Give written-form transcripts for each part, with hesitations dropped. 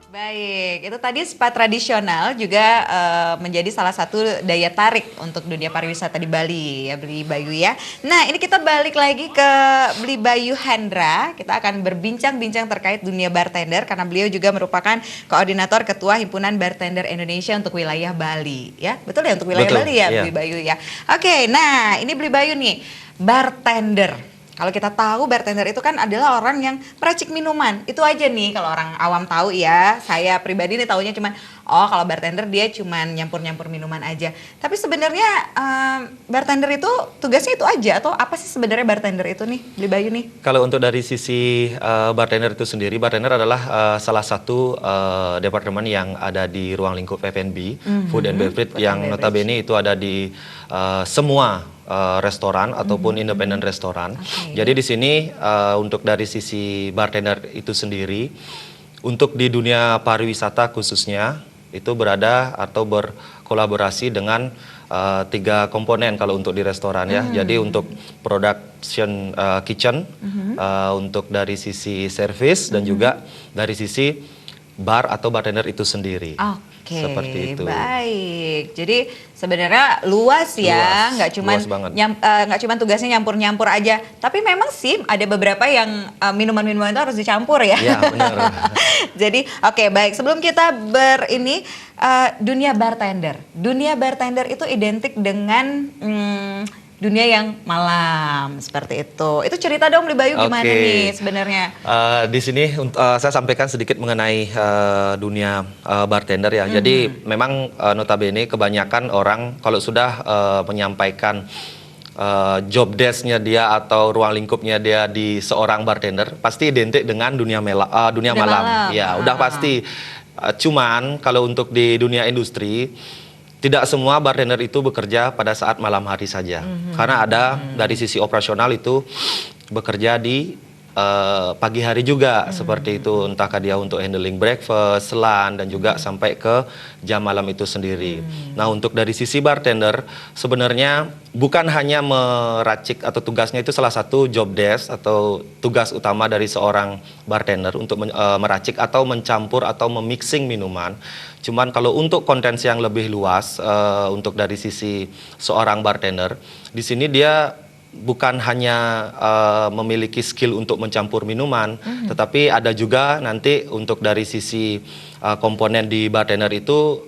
Baik, itu tadi spa tradisional juga menjadi salah satu daya tarik untuk dunia pariwisata di Bali ya, Beli Bayu ya. Nah, ini kita balik lagi ke Beli Bayu Hendra. Kita akan berbincang-bincang terkait dunia bartender karena beliau juga merupakan koordinator ketua Himpunan Bartender Indonesia untuk wilayah Bali ya. Betul ya, untuk wilayah Betul, Bali ya, iya. Beli Bayu ya. Oke, nah ini Beli Bayu nih, bartender. Kalau kita tahu bartender itu kan adalah orang yang meracik minuman. Itu aja nih kalau orang awam tahu ya. Saya pribadi nih taunya cuman kalau bartender dia cuman nyampur-nyampur minuman aja. Tapi sebenarnya bartender itu tugasnya itu aja atau apa sih sebenarnya bartender itu nih, Beli Bayu nih? Kalau untuk dari sisi bartender itu sendiri, bartender adalah salah satu departemen yang ada di ruang lingkup F&B, Food and Beverage, yang notabene itu ada di semua restoran ataupun independent restoran. Okay. Jadi di sini untuk dari sisi bartender itu sendiri, untuk di dunia pariwisata khususnya itu berada atau berkolaborasi dengan 3 komponen kalau untuk di restoran ya. Jadi untuk production kitchen, untuk dari sisi service dan juga dari sisi bar atau bartender itu sendiri. Oke, seperti itu. Baik. Jadi sebenarnya luas ya, nggak cuma tugasnya nyampur-nyampur aja. Tapi memang sih ada beberapa yang minuman-minuman itu harus dicampur ya. Iya, benar. Jadi baik. Sebelum kita dunia bartender. Dunia bartender itu identik dengan dunia yang malam seperti itu. Itu cerita dong Beli Bayu gimana nih sebenarnya? Di sini saya sampaikan sedikit mengenai dunia bartender ya. Jadi memang notabene kebanyakan orang kalau sudah menyampaikan job desk-nya dia atau ruang lingkupnya dia di seorang bartender pasti identik dengan dunia malam. Ya, udah pasti. Cuman kalau untuk di dunia industri tidak semua bartender itu bekerja pada saat malam hari saja. Karena ada dari sisi operasional itu bekerja di pagi hari juga seperti itu. Entahkah dia untuk handling breakfast, lunch, dan juga sampai ke jam malam itu sendiri. Nah, untuk dari sisi bartender sebenarnya bukan hanya meracik atau tugasnya itu salah satu job desk atau tugas utama dari seorang bartender untuk meracik atau mencampur atau memixing minuman. Cuman kalau untuk konten yang lebih luas untuk dari sisi seorang bartender, di sini dia bukan hanya memiliki skill untuk mencampur minuman, tetapi ada juga nanti untuk dari sisi komponen di bartender itu,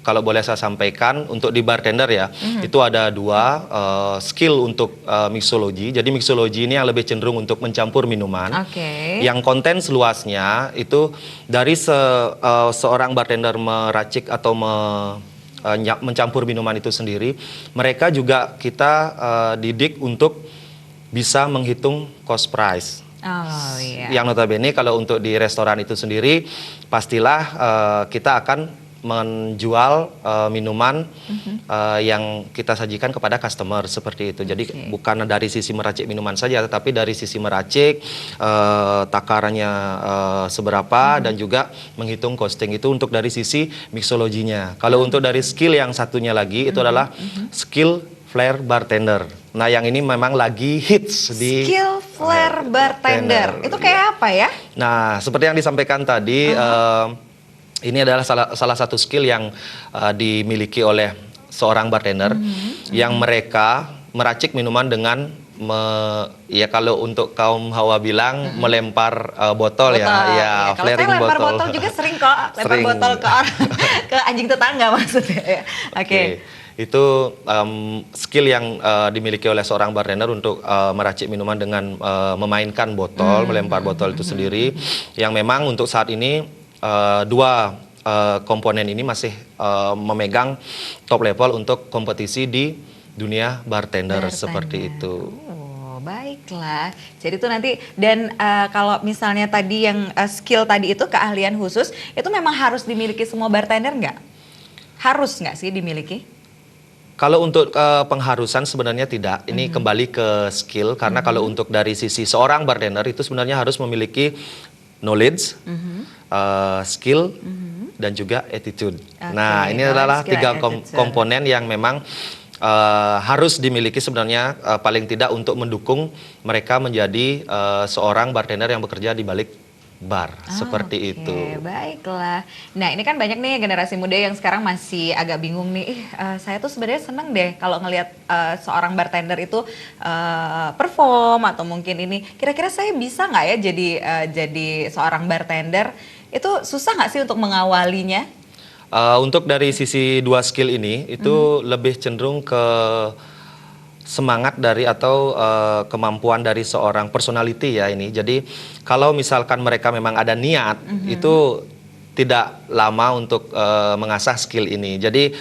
kalau boleh saya sampaikan, untuk di bartender ya, itu ada 2 skill untuk mixology. Jadi mixology ini yang lebih cenderung untuk mencampur minuman. Yang konten seluasnya itu dari seorang bartender meracik atau mencampur minuman itu sendiri, mereka juga kita didik untuk bisa menghitung cost price. Yang notabene kalau untuk di restoran itu sendiri, pastilah kita akan menjual minuman yang kita sajikan kepada customer seperti itu. Jadi bukan dari sisi meracik minuman saja, tetapi dari sisi meracik takarannya seberapa dan juga menghitung costing itu untuk dari sisi mixologinya. Kalau untuk dari skill yang satunya lagi itu adalah skill flair bartender. Nah, yang ini memang lagi hits di skill flair bartender. Itu kayak apa ya? Nah, seperti yang disampaikan tadi, ini adalah salah satu skill yang dimiliki oleh seorang bartender yang mereka meracik minuman dengan ya kalau untuk kaum Hawa bilang melempar botol. Ya, flaring kalau saya lempar botol. Botol juga sering kok, lempar botol ke orang, ke anjing tetangga maksudnya. Oke. Itu skill yang dimiliki oleh seorang bartender untuk meracik minuman dengan memainkan botol, melempar botol itu sendiri, yang memang untuk saat ini 2 komponen ini masih memegang top level untuk kompetisi di dunia bartender. Seperti itu. Baiklah. Jadi itu nanti dan kalau misalnya tadi yang skill tadi itu keahlian khusus itu memang harus dimiliki semua bartender nggak? Harus nggak sih dimiliki? Kalau untuk pengharusan sebenarnya tidak. Ini kembali ke skill karena kalau untuk dari sisi seorang bartender itu sebenarnya harus memiliki knowledge, skill, dan juga attitude. Nah, ini adalah 3 komponen yang memang harus dimiliki sebenarnya paling tidak untuk mendukung mereka menjadi seorang bartender yang bekerja di balik bar, seperti Oke, itu. baiklah. Nah, ini kan banyak nih generasi muda yang sekarang masih agak bingung nih. Saya tuh sebenarnya seneng deh kalau ngelihat seorang bartender itu perform atau mungkin ini. Kira-kira saya bisa nggak ya jadi seorang bartender? Itu susah nggak sih untuk mengawalinya? Untuk dari sisi dua skill ini itu lebih cenderung ke semangat dari atau kemampuan dari seorang personality ya ini. Jadi kalau misalkan mereka memang ada niat itu tidak lama untuk mengasah skill ini. Jadi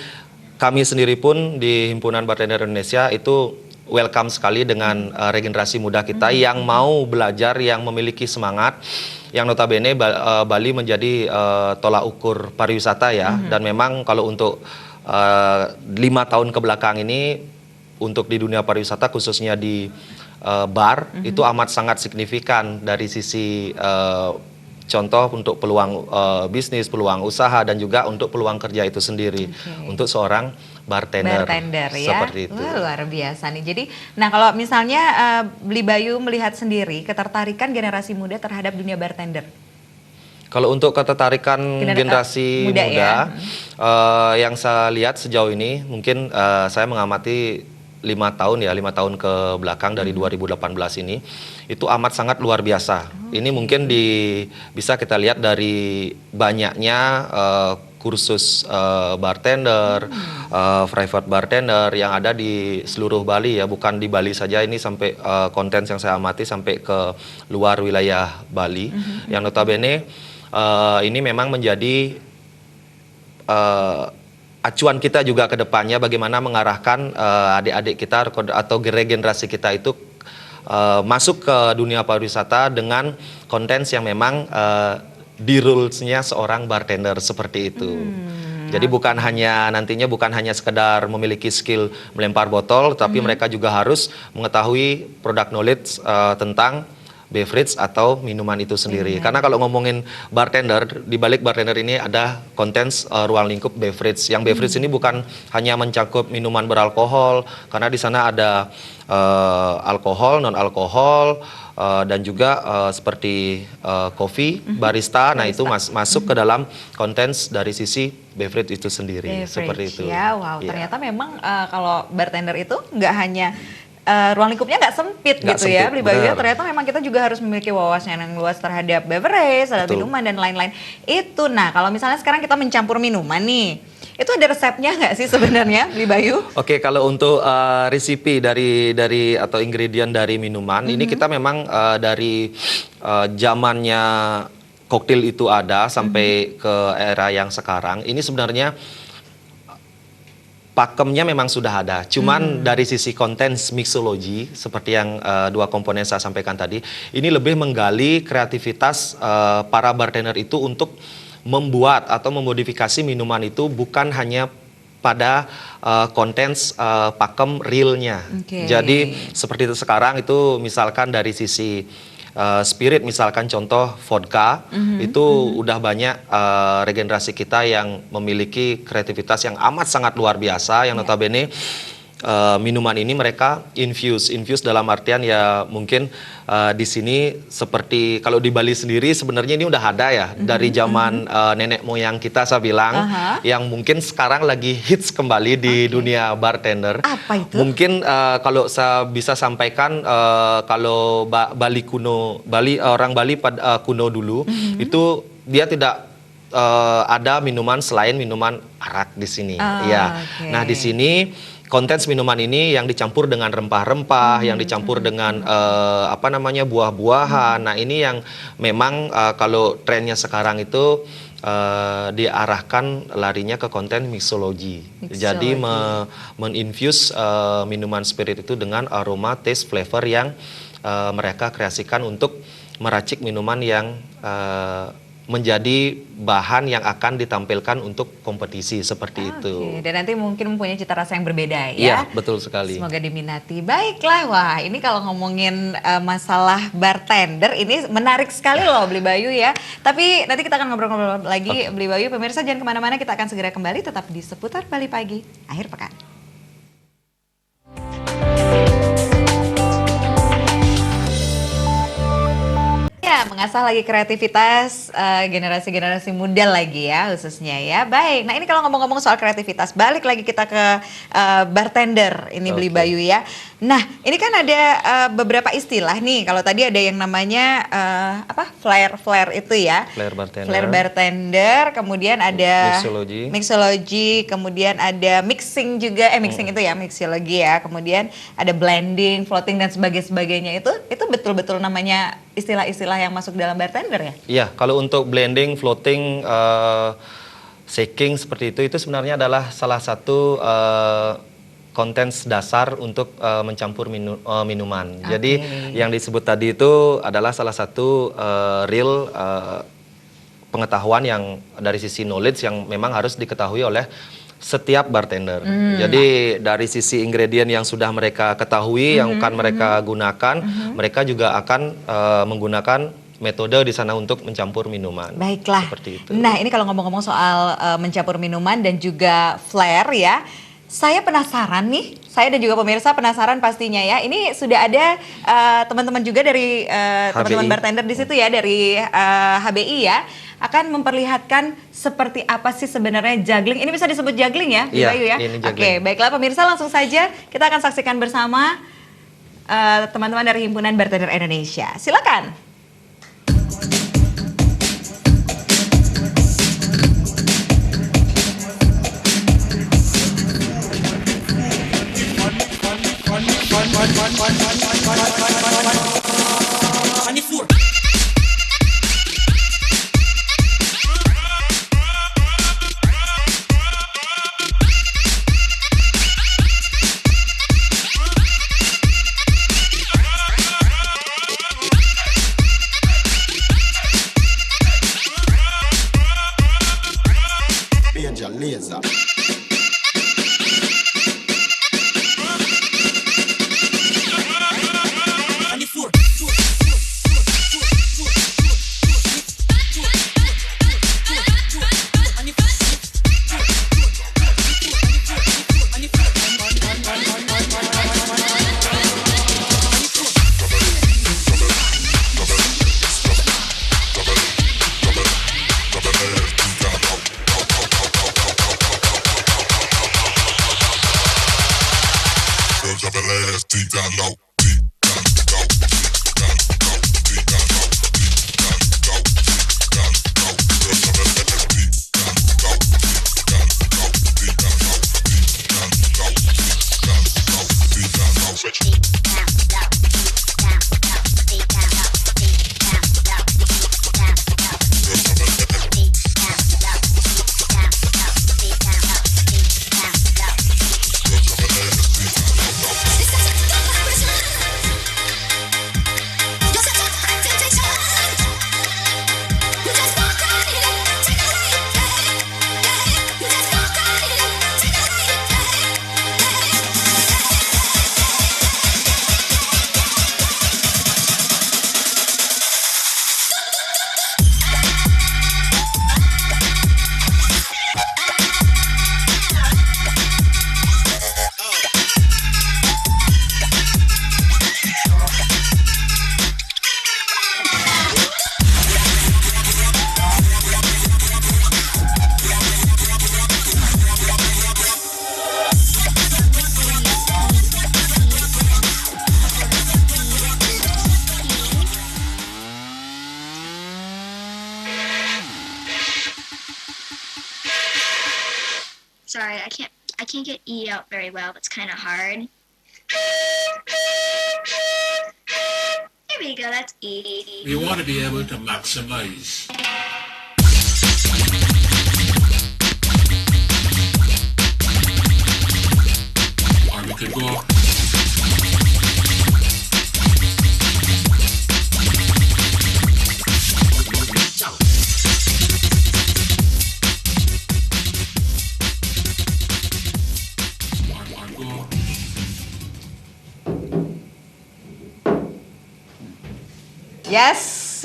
kami sendiri pun di Himpunan Bartender Indonesia itu welcome sekali dengan regenerasi muda kita yang mau belajar, yang memiliki semangat, yang notabene Bali menjadi tolak ukur pariwisata ya. Dan memang kalau untuk 5 tahun ke belakang ini untuk di dunia pariwisata khususnya di bar itu amat sangat signifikan dari sisi contoh untuk peluang bisnis, peluang usaha dan juga untuk peluang kerja itu sendiri untuk seorang bartender Ya, seperti itu. wah, luar biasa nih. Jadi, nah kalau misalnya Beli Bayu melihat sendiri ketertarikan generasi muda terhadap dunia bartender. Kalau untuk ketertarikan generasi muda muda, ya. yang saya lihat sejauh ini mungkin saya mengamati 5 tahun ya, 5 tahun ke belakang dari 2018 ini itu amat sangat luar biasa. Ini mungkin bisa kita lihat dari banyaknya kursus bartender, private bartender yang ada di seluruh Bali ya, bukan di Bali saja, ini sampai konten yang saya amati sampai ke luar wilayah Bali. Yang notabene ini memang menjadi acuan kita juga ke depannya bagaimana mengarahkan adik-adik kita atau regenerasi kita itu masuk ke dunia pariwisata dengan konten yang memang di rules-nya seorang bartender seperti itu. Jadi nantinya bukan hanya sekedar memiliki skill melempar botol, tapi mereka juga harus mengetahui product knowledge tentang beverage atau minuman itu sendiri. Karena kalau ngomongin bartender, di balik bartender ini ada konten ruang lingkup beverage. Yang beverage ini bukan hanya mencakup minuman beralkohol, karena di sana ada alkohol, non alkohol, dan juga seperti kopi, barista. Nah, itu masuk ke dalam konten dari sisi beverage itu sendiri. Seperti itu. Ya, wow. Ternyata memang kalau bartender itu nggak hanya ruang lingkupnya nggak sempit gitu ya, Beli Bayu. Ternyata memang kita juga harus memiliki wawasan yang luas terhadap beverage, terhadap minuman dan lain-lain. Itu, nah kalau misalnya sekarang kita mencampur minuman nih, itu ada resepnya nggak sih sebenarnya, Beli Bayu? Oke, kalau untuk resipi dari atau ingredient dari minuman, ini kita memang dari zamannya koktail itu ada sampai ke era yang sekarang. Ini sebenarnya pakemnya memang sudah ada, cuman dari sisi konten mixology seperti yang dua komponen saya sampaikan tadi, ini lebih menggali kreativitas para bartender itu untuk membuat atau memodifikasi minuman itu bukan hanya pada konten pakem realnya. Jadi seperti itu sekarang itu misalkan dari sisi spirit, misalkan contoh vodka, itu udah banyak regenerasi kita yang memiliki kreativitas yang amat sangat luar biasa, yang notabene minuman ini mereka infuse dalam artian ya mungkin di sini seperti kalau di Bali sendiri sebenarnya ini udah ada ya dari zaman nenek moyang kita saya bilang, yang mungkin sekarang lagi hits kembali di dunia bartender. Apa itu? Mungkin kalau saya bisa sampaikan kalau Bali kuno, orang Bali kuno dulu itu dia tidak ada minuman selain minuman arak di sini. Nah, di sini konten minuman ini yang dicampur dengan rempah-rempah, yang dicampur dengan buah-buahan. Nah, ini yang memang kalau trennya sekarang itu diarahkan larinya ke konten mixology. Jadi meninfuse minuman spirit itu dengan aroma, taste, flavor yang mereka kreasikan untuk meracik minuman yang menjadi bahan yang akan ditampilkan untuk kompetisi seperti itu. Dan nanti mungkin mempunyai cita rasa yang berbeda ya. Iya, betul sekali. Semoga diminati. Baiklah, wah ini kalau ngomongin masalah bartender ini menarik sekali loh Beli Bayu ya. Tapi nanti kita akan ngobrol-ngobrol lagi Beli Bayu. Pemirsa jangan kemana-mana, kita akan segera kembali tetap di Seputar Bali Pagi akhir pekan. Ya, Iya, mengasah lagi kreativitas generasi-generasi muda lagi ya khususnya ya. Baik, nah ini kalau ngomong-ngomong soal kreativitas, balik lagi kita ke bartender ini Beli Oke. Bayu ya. Nah, ini kan ada beberapa istilah nih. Kalau tadi ada yang namanya flair itu ya. Flair bartender. Flair bartender, kemudian ada Mixology. mixology, kemudian ada mixing juga, mixing itu ya, mixology ya. Kemudian ada blending, floating dan sebagainya itu betul-betul namanya istilah-istilah yang masuk dalam bartender ya? Iya, kalau untuk blending, floating, shaking seperti itu sebenarnya adalah salah satu kontens dasar untuk mencampur minuman. Oke. Jadi yang disebut tadi itu adalah salah satu real pengetahuan yang dari sisi knowledge yang memang harus diketahui oleh setiap bartender. Jadi dari sisi ingredient yang sudah mereka ketahui, yang akan mereka gunakan, mereka juga akan menggunakan metode di sana untuk mencampur minuman. Baiklah. Seperti itu. Nah, ini kalau ngomong-ngomong soal mencampur minuman dan juga flair ya, saya penasaran nih, saya dan juga pemirsa penasaran pastinya ya. Ini sudah ada teman-teman juga dari teman-teman HBI. bartender di situ ya, dari HBI ya, akan memperlihatkan seperti apa sih sebenarnya juggling. Ini bisa disebut juggling ya, Iya, Bayu ya? ini Oke, juggling. baiklah pemirsa, langsung saja kita akan saksikan bersama teman-teman dari Himpunan Bartender Indonesia. Silakan. Major Lazer. Drop that ass deep down low, deep down low, deep down low, deep down low, deep down low, deep down low. Drop that ass deep down low, deep down low, deep down low, deep down low, deep down low, deep down low. Switch. Sorry, I can't get E out very well. That's kind of hard. There we go. That's E. You want to be able to maximize. Or we could go. Or go. Yes,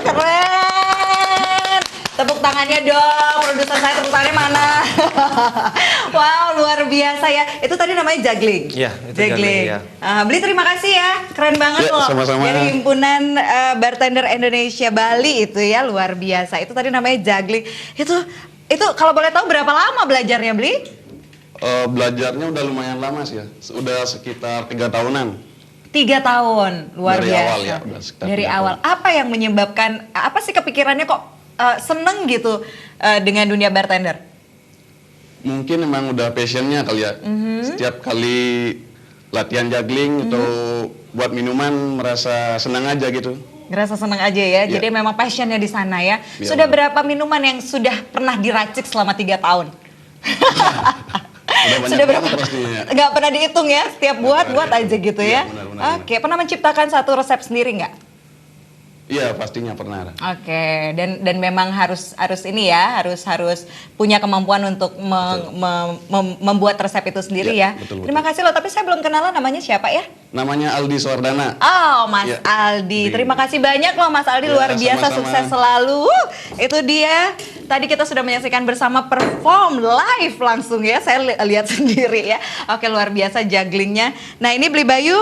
keren. Tepuk tangannya dong, produser saya tepuk tangannya mana? Wow, luar biasa ya. Itu tadi namanya juggling. Iya, itu juggling, ya. Beli terima kasih ya, keren banget Ya, loh. sama-sama. Dari Himpunan Bartender Indonesia Bali itu ya, luar biasa. Itu tadi namanya juggling. Itu kalau boleh tahu berapa lama belajarnya, Beli? Belajarnya udah lumayan lama sih ya, udah sekitar 3 tahunan. 3 tahun, luar Dari biasa. awal ya, udah sekitar Dari 3 awal. Apa yang menyebabkan, apa sih kepikirannya kok seneng gitu dengan dunia bartender? Mungkin emang udah passionnya kali ya. Setiap kali latihan juggling atau buat minuman merasa senang aja gitu. Ngerasa seneng aja ya, Iya. jadi memang passionnya di sana ya. Iya, Sudah benar. berapa minuman yang sudah pernah diracik selama 3 tahun? Udah banyak Sudah berapa? banget pastinya ya. Nggak pernah dihitung ya, setiap buat aja gitu ya. Iya, benar. Oke, pernah menciptakan satu resep sendiri nggak? Iya pastinya pernah. Oke, dan memang harus ini ya, harus punya kemampuan untuk membuat resep itu sendiri ya. Ya, betul. Terima kasih loh, tapi saya belum kenalan namanya siapa ya? Namanya Aldi Suardana. Oh, Mas Ya. Aldi. Terima kasih banyak loh Mas Aldi, Ya, luar biasa, sama-sama. sukses selalu. Itu dia. Tadi kita sudah menyaksikan bersama perform live langsung ya. Saya lihat sendiri ya. Oke, luar biasa jugglingnya. Nah, ini Beli Bayu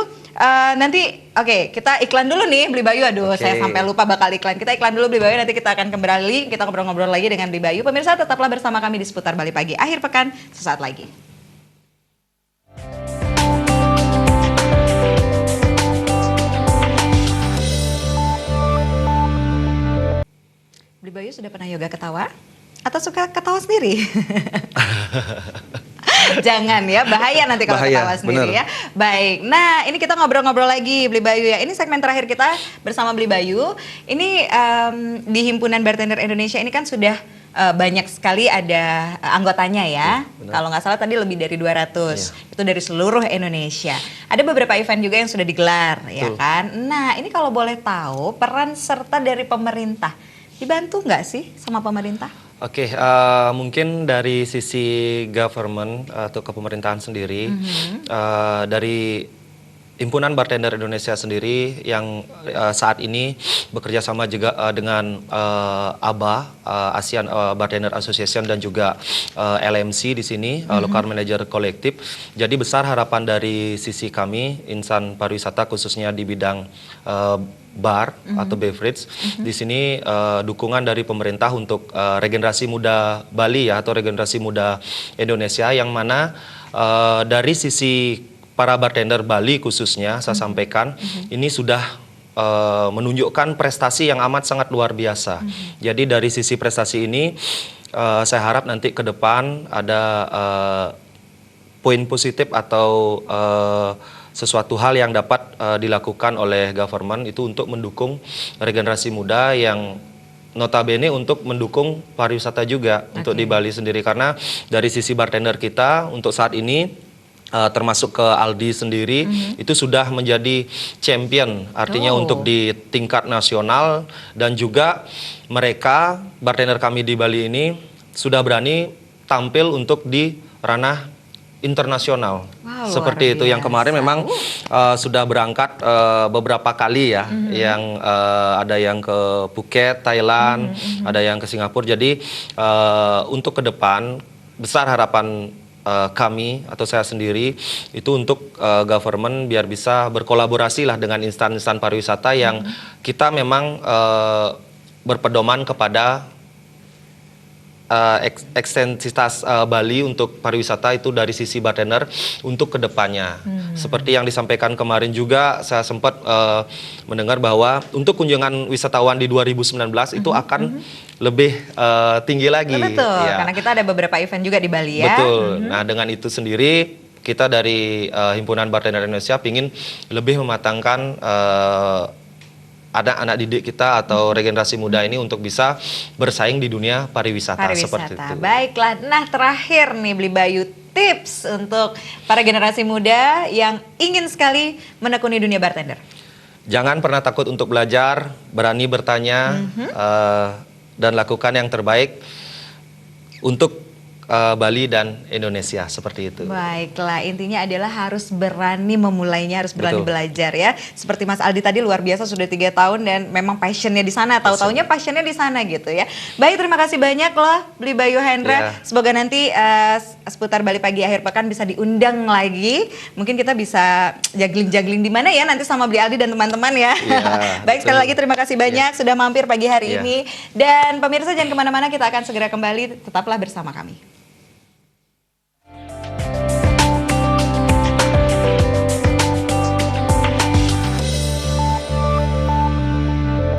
nanti kita iklan dulu nih Beli Bayu. Aduh, Oke. saya sampai lupa bakal iklan. Kita iklan dulu Beli Bayu, nanti kita akan kembali, kita ngobrol-ngobrol lagi dengan Beli Bayu. Pemirsa tetaplah bersama kami di Seputar Bali Pagi. Akhir pekan sesaat lagi. Beli Bayu sudah pernah yoga ketawa? Atau suka ketawa sendiri? Jangan ya, bahaya nanti kalau Bahaya, ketawa sendiri bener. ya. Baik, nah ini kita ngobrol-ngobrol lagi Beli Bayu ya. Ini segmen terakhir kita bersama Beli Bayu. Ini di Himpunan Bartender Indonesia ini kan sudah banyak sekali ada anggotanya ya. benar. Kalau nggak salah tadi lebih dari 200. Iya. Itu dari seluruh Indonesia. Ada beberapa event juga yang sudah digelar ya Betul. kan. Nah ini kalau boleh tahu peran serta dari pemerintah, dibantu nggak sih sama pemerintah? Oke, mungkin dari sisi government atau kepemerintahan sendiri, dari Himpunan Bartender Indonesia sendiri yang saat ini bekerja sama juga dengan ABA, ASEAN Bartender Association, dan juga LMC di sini, Local Manager Collective. Jadi besar harapan dari sisi kami, insan pariwisata khususnya di bidang bar atau beverage. Di sini dukungan dari pemerintah untuk regenerasi muda Bali ya, atau regenerasi muda Indonesia, yang mana dari sisi para bartender Bali khususnya saya sampaikan ini sudah menunjukkan prestasi yang amat sangat luar biasa. Jadi dari sisi prestasi ini saya harap nanti ke depan ada poin positif atau sesuatu hal yang dapat dilakukan oleh government itu untuk mendukung regenerasi muda, yang notabene untuk mendukung pariwisata juga untuk di Bali sendiri. Karena dari sisi bartender kita untuk saat ini termasuk ke Aldi sendiri itu sudah menjadi champion, artinya untuk di tingkat nasional, dan juga mereka bartender kami di Bali ini sudah berani tampil untuk di ranah internasional. Wow, Seperti luar itu. Yang kemarin biasa. memang sudah berangkat beberapa kali ya, yang ada yang ke Phuket, Thailand, ada yang ke Singapura. Jadi untuk ke depan besar harapan kami atau saya sendiri itu untuk government biar bisa berkolaborasi lah dengan instansi pariwisata yang kita memang berpedoman kepada ekstensitas Bali untuk pariwisata itu dari sisi bartender untuk kedepannya. Seperti yang disampaikan kemarin juga, saya sempat mendengar bahwa untuk kunjungan wisatawan di 2019 itu akan lebih tinggi lagi. Betul, Ya. karena kita ada beberapa event juga di Bali ya. Betul. Nah, dengan itu sendiri kita dari Himpunan Bartender Indonesia ingin lebih mematangkan anak-anak didik kita atau regenerasi muda ini untuk bisa bersaing di dunia pariwisata, seperti itu. Baiklah, nah terakhir nih Beli Bayu, tips untuk para generasi muda yang ingin sekali menekuni dunia bartender. Jangan pernah takut untuk belajar, berani bertanya, dan lakukan yang terbaik untuk Bali dan Indonesia seperti itu. Baiklah, intinya adalah harus berani memulainya, harus berani Betul. belajar ya. Seperti Mas Aldi tadi luar biasa sudah 3 tahun dan memang passionnya di sana, tahu-taunya passionnya di sana gitu ya. Baik, terima kasih banyak loh Beli Bayu Hendra. Ya. Semoga nanti seputar Bali Pagi akhir pekan bisa diundang lagi. Mungkin kita bisa juggling-juggling di mana ya nanti sama Beli Aldi dan teman-teman ya. Ya, Baik, sekali betul. lagi terima kasih banyak sudah mampir pagi hari Ya. ini. Dan pemirsa jangan kemana-mana, kita akan segera kembali. Tetaplah bersama kami.